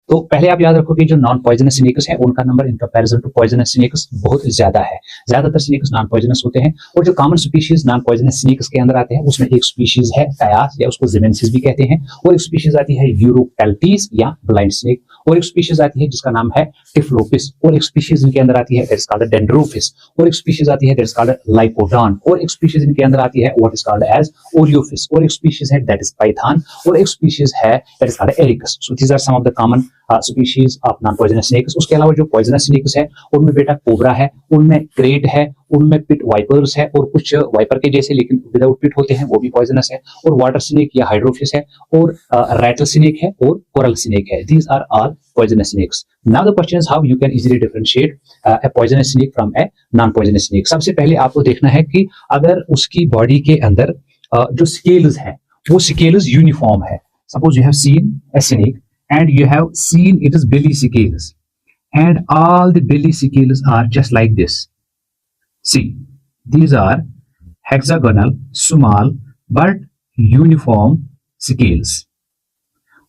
तो पहले आप याद रखो कि जो नॉन पॉइजनस स्नेक्स है उनका number in comparison to poisonous snakes बहुत ज्यादा है। ज्यादातर स्नेक्स नॉन पॉइजनस होते हैं और जो common species non poisonous snacks के अंदर आते हैं उसमें एक स्पीशीज है टायास या उसको जिमेंसिस भी कहते हैं, और एक स्पीशीज आती है यूरोकैल्टीज या ब्लाइंड स्नेक, और एक स्पीशीज आती है जिसका नाम है टिफ्लोपिस, और एक स्पीशीज इनके अंदर आती है दैट इज कॉल्ड डेंड्रोफिस, और एक स्पीशीज आती है दैट इज कॉल्ड लाइपोडॉन, और एक स्पीशीज इनके अंदर आती है व्हाट इज कॉल्ड एज ओरियोफिस, और एक स्पीशीज है दैट इज पाइथन, और एक स्पीशीज है that is called Ericus. So these are some of the common species of non poisonous snakes. उसके अलावा जो पॉइजनस स्नेक्स है उनमें बेटा कोबरा है, उनमें क्रेट है, उनमें पिट वाइपर्स है, और कुछ वाइपर के जैसे लेकिन विदाउट पिट होते हैं वो भी पॉइजनस है, और वाटर स्नेक या हाइड्रोफिस है, और रैटल स्नेक है, और कोरल स्नेक है। These are all poisonous snakes. Now the question is how you can easily differentiate a poisonous snake from a non-poisonous snake. सबसे पहले आपको देखना है कि अगर उसकी बॉडी के अंदर जो स्केल्स है वो स्केल्स यूनिफॉर्म है। Suppose you have seen a snake and you have seen its belly scales and all the belly scales are just like this. See, these are hexagonal, small but uniform scales.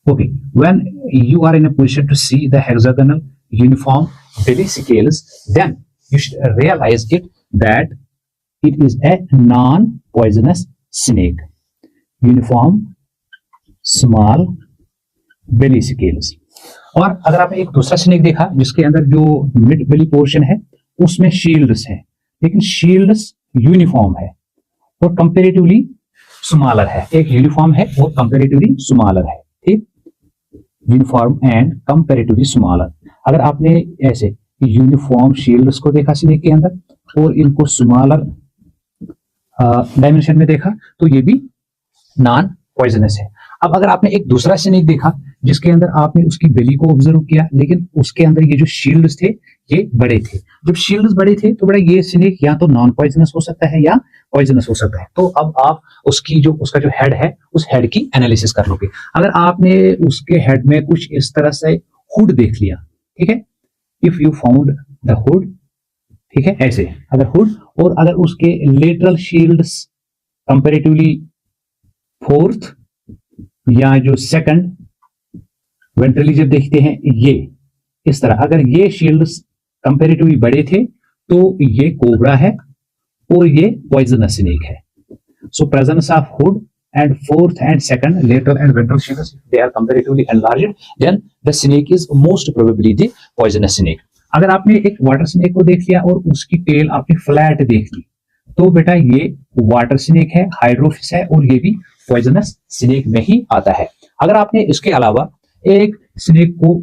Okay, when you are in a position to see the hexagonal uniform belly scales, then you should realize it that it is a non-poisonous snake. Uniform small belly scales. और अगर आपने एक दूसरा snake देखा जिसके अंदर जो mid बेली portion है उसमें शील्ड्स है, लेकिन शील्ड्स यूनिफॉर्म है और कंपेरेटिवली स्मॉलर है। एक यूनिफॉर्म है और कंपेरेटिवली स्मॉलर है, ठीक, यूनिफॉर्म एंड कंपैरेटिवली स्मॉलर। अगर आपने ऐसे यूनिफॉर्म शील्ड्स को देखा स्नेक के अंदर और इनको स्मॉलर डायमेंशन में देखा तो ये भी नॉन पॉइजनस है। अब अगर आपने एक दूसरा स्नेक देखा जिसके अंदर आपने उसकी बेली को ऑब्जर्व किया लेकिन उसके अंदर ये जो शील्ड्स थे ये बड़े थे, जब शील्ड्स बड़े थे तो बड़ा ये स्नेक या तो नॉन पॉइजनस हो सकता है या पॉइजनस हो सकता है। तो अब आप उसका जो हेड है उस हेड की एनालिसिस कर लोगे। अगर आपने उसके हेड में कुछ इस तरह से हुड देख लिया, ठीक है, if you found the hood, ठीक है, ऐसे अगर हुड और अगर उसके लेटरल शील्ड्स कंपैरेटिवली फोर्थ या जो सेकंड वेंट्रली जब देखते हैं ये इस तरह, अगर ये शील्ड्स कंपैरेटिवली बड़े थे तो ये कोबरा है और ये पॉइजनस स्नेक है। So presence of hood and fourth and second lateral and ventral shields, if they are comparatively enlarged, then the snake is most probably the poisonous snake. अगर आपने एक वाटर स्नेक को देख लिया और उसकी टेल आपने फ्लैट देख ली तो बेटा ये वाटर स्नेक है, हाइड्रोफिस है और ये भी पॉइजनस स्नेक में ही आता है। अगर आपने इसके अलावा एक स्नेक को